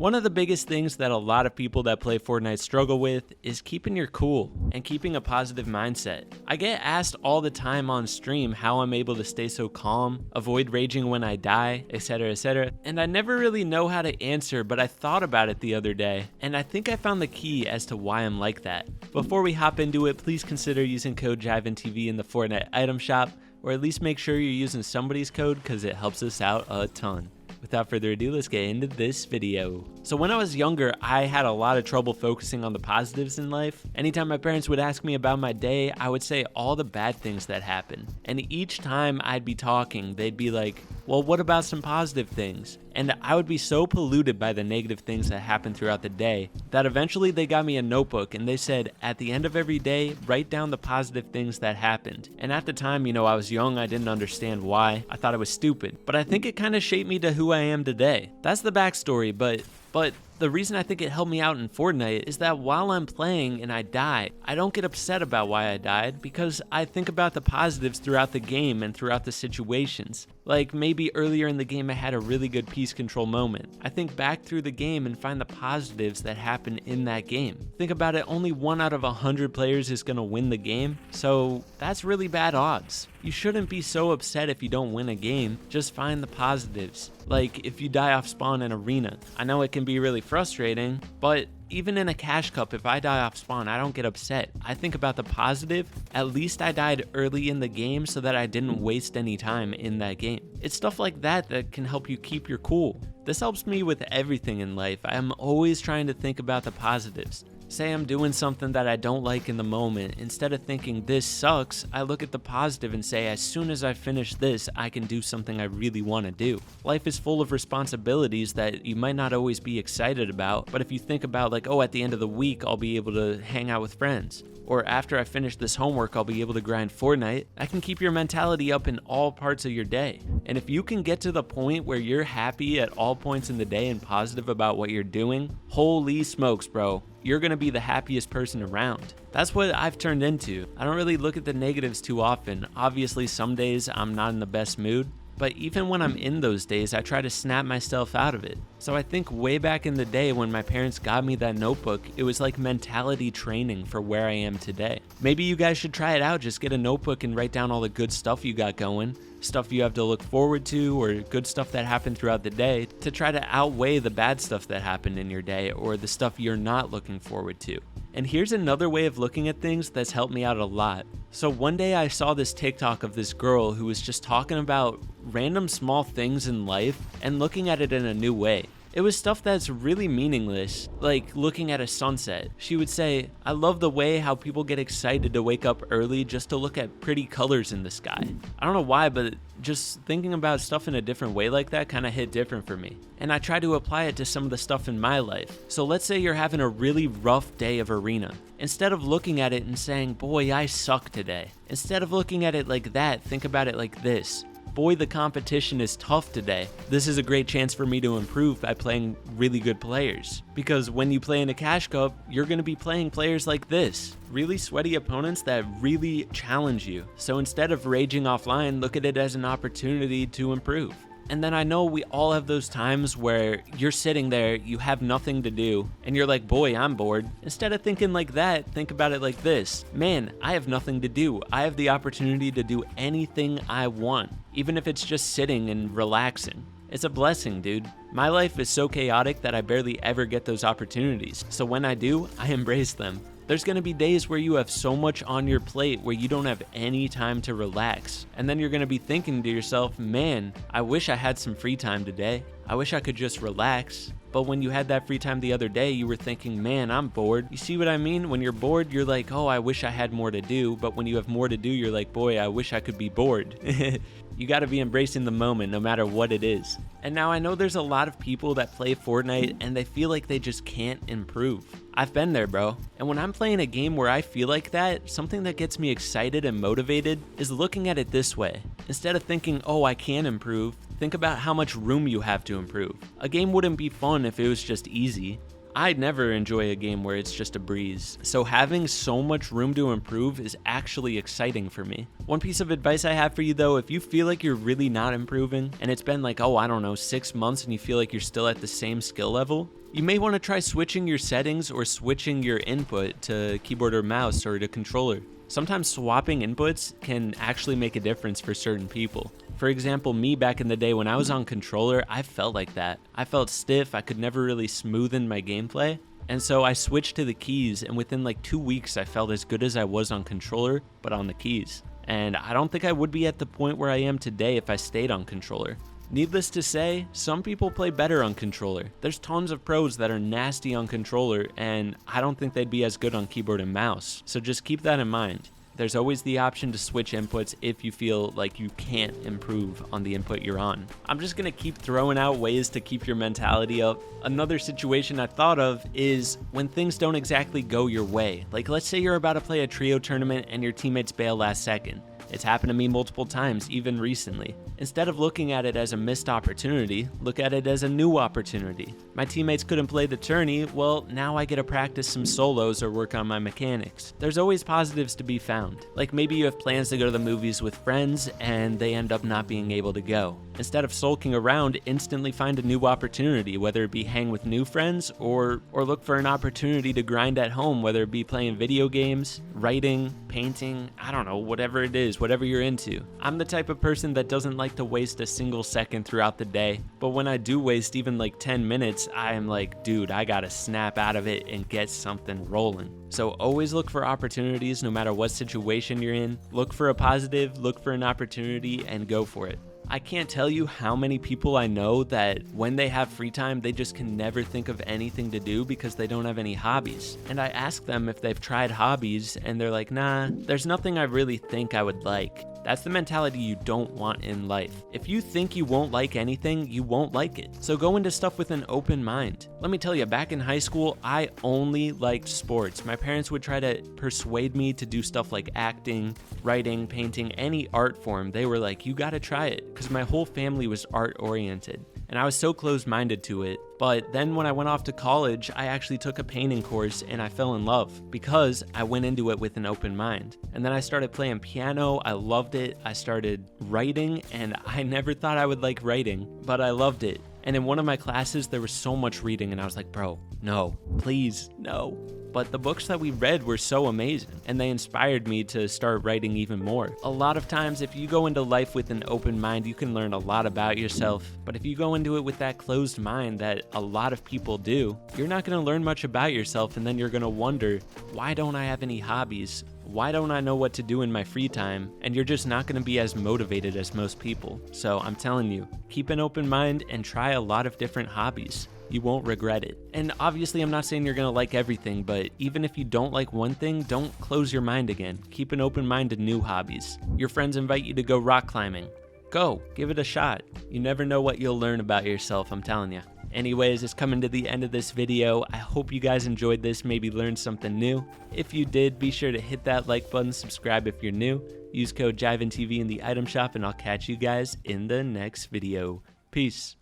One of the biggest things that a lot of people that play Fortnite struggle with is keeping your cool and keeping a positive mindset. I get asked all the time on stream how I'm able to stay so calm, avoid raging when I die, etc, and I never really know how to answer, but I thought about it the other day, and I think I found the key as to why I'm like that. Before we hop into it, please consider using code JivanTV in the Fortnite item shop, or at least make sure you're using somebody's code because it helps us out a ton. Without further ado, let's get into this video. So when I was younger, I had a lot of trouble focusing on the positives in life. Anytime my parents would ask me about my day, I would say all the bad things that happened. And each time I'd be talking, they'd be like, well, what about some positive things? And I would be so polluted by the negative things that happened throughout the day that eventually they got me a notebook and they said, at the end of every day, write down the positive things that happened. And at the time, I was young, I didn't understand why. I thought it was stupid. But I think it kind of shaped me to who I am today. That's the backstory, but the reason I think it helped me out in Fortnite is that while I'm playing and I die, I don't get upset about why I died because I think about the positives throughout the game and throughout the situations. Like maybe earlier in the game I had a really good peace control moment. I think back through the game and find the positives that happen in that game. Think about it, only 1 out of 100 players is going to win the game, so that's really bad odds. You shouldn't be so upset if you don't win a game, just find the positives. Like if you die off spawn in arena. I know it can be really frustrating, but even in a cash cup, if I die off spawn, I don't get upset. I think about the positive. At least I died early in the game so that I didn't waste any time in that game. It's stuff like that that can help you keep your cool. This helps me with everything in life. I'm always trying to think about the positives. Say I'm doing something that I don't like in the moment. Instead of thinking this sucks, I look at the positive and say, as soon as I finish this, I can do something I really want to do. Life is full of responsibilities that you might not always be excited about, but if you think about like, oh, at the end of the week, I'll be able to hang out with friends. Or after I finish this homework, I'll be able to grind Fortnite. I can keep your mentality up in all parts of your day. And if you can get to the point where you're happy at all points in the day and positive about what you're doing, holy smokes, bro. You're gonna be the happiest person around. That's what I've turned into. I don't really look at the negatives too often. Obviously, some days I'm not in the best mood, but even when I'm in those days, I try to snap myself out of it. So I think way back in the day when my parents got me that notebook, it was like mentality training for where I am today. Maybe you guys should try it out. Just get a notebook and write down all the good stuff you got going, stuff you have to look forward to, or good stuff that happened throughout the day to try to outweigh the bad stuff that happened in your day or the stuff you're not looking forward to. And here's another way of looking at things that's helped me out a lot. So one day I saw this TikTok of this girl who was just talking about random small things in life and looking at it in a new way. It was stuff that's really meaningless, like looking at a sunset. She would say, I love the way how people get excited to wake up early just to look at pretty colors in the sky. I don't know why, but just thinking about stuff in a different way like that kind of hit different for me. And I try to apply it to some of the stuff in my life. So let's say you're having a really rough day of arena. Instead of looking at it and saying, boy, I suck today. Instead of looking at it like that, think about it like this. Boy, the competition is tough today. This is a great chance for me to improve by playing really good players. Because when you play in a cash cup, you're going to be playing players like this. Really sweaty opponents that really challenge you. So instead of raging offline, look at it as an opportunity to improve. And then I know we all have those times where you're sitting there, you have nothing to do, and you're like, boy, I'm bored. Instead of thinking like that, think about it like this. Man, I have nothing to do. I have the opportunity to do anything I want, even if it's just sitting and relaxing. It's a blessing, dude. My life is so chaotic that I barely ever get those opportunities. So when I do, I embrace them. There's going to be days where you have so much on your plate where you don't have any time to relax. And then you're going to be thinking to yourself, man, I wish I had some free time today. I wish I could just relax. But when you had that free time the other day, you were thinking, man, I'm bored. You see what I mean? When you're bored, you're like, oh, I wish I had more to do. But when you have more to do, you're like, boy, I wish I could be bored. You got to be embracing the moment no matter what it is. And now I know there's a lot of people that play Fortnite and they feel like they just can't improve. I've been there, bro. And when I'm playing a game where I feel like that, something that gets me excited and motivated is looking at it this way. Instead of thinking, oh, I can improve, think about how much room you have to improve. A game wouldn't be fun if it was just easy. I never enjoy a game where it's just a breeze, so having so much room to improve is actually exciting for me. One piece of advice I have for you though, if you feel like you're really not improving, and it's been like, oh, I don't know, 6 months and you feel like you're still at the same skill level, you may want to try switching your settings or switching your input to keyboard or mouse or to controller. Sometimes swapping inputs can actually make a difference for certain people. For example, me back in the day when I was on controller, I felt like that. I felt stiff, I could never really smoothen my gameplay. And so I switched to the keys, and within like 2 weeks I felt as good as I was on controller, but on the keys. And I don't think I would be at the point where I am today if I stayed on controller. Needless to say, some people play better on controller. There's tons of pros that are nasty on controller, and I don't think they'd be as good on keyboard and mouse. So just keep that in mind. There's always the option to switch inputs if you feel like you can't improve on the input you're on. I'm just gonna keep throwing out ways to keep your mentality up. Another situation I thought of is when things don't exactly go your way. Like let's say you're about to play a trio tournament and your teammates bail last second. It's happened to me multiple times, even recently. Instead of looking at it as a missed opportunity, look at it as a new opportunity. My teammates couldn't play the tourney, well, now I get to practice some solos or work on my mechanics. There's always positives to be found. Like maybe you have plans to go to the movies with friends and they end up not being able to go. Instead of sulking around, instantly find a new opportunity, whether it be hang with new friends or look for an opportunity to grind at home, whether it be playing video games, writing, painting, I don't know, whatever it is, whatever you're into. I'm the type of person that doesn't like to waste a single second throughout the day, but when I do waste even like 10 minutes, I am like, dude, I gotta snap out of it and get something rolling. So always look for opportunities no matter what situation you're in. Look for a positive, look for an opportunity, and go for it. I can't tell you how many people I know that when they have free time, they just can never think of anything to do because they don't have any hobbies. And I ask them if they've tried hobbies, and they're like, nah, there's nothing I really think I would like. That's the mentality you don't want in life. If you think you won't like anything, you won't like it. So go into stuff with an open mind. Let me tell you, back in high school, I only liked sports. My parents would try to persuade me to do stuff like acting, writing, painting, any art form. They were like, you gotta try it, because my whole family was art oriented. And I was so closed-minded to it. But then when I went off to college, I actually took a painting course and I fell in love because I went into it with an open mind. And then I started playing piano. I loved it. I started writing, and I never thought I would like writing, but I loved it. And in one of my classes, there was so much reading, and I was like, bro, no, please, no. But the books that we read were so amazing, and they inspired me to start writing even more. A lot of times, if you go into life with an open mind, you can learn a lot about yourself. But if you go into it with that closed mind that a lot of people do, you're not going to learn much about yourself, and then you're going to wonder, why don't I have any hobbies? Why don't I know what to do in my free time? And you're just not going to be as motivated as most people. So I'm telling you, keep an open mind and try a lot of different hobbies. You won't regret it. And obviously, I'm not saying you're going to like everything, but even if you don't like one thing, don't close your mind again. Keep an open mind to new hobbies. Your friends invite you to go rock climbing. Go, give it a shot. You never know what you'll learn about yourself, I'm telling you. Anyways, it's coming to the end of this video. I hope you guys enjoyed this, maybe learned something new. If you did, be sure to hit that like button, subscribe if you're new. Use code JivanTV in the item shop, and I'll catch you guys in the next video. Peace.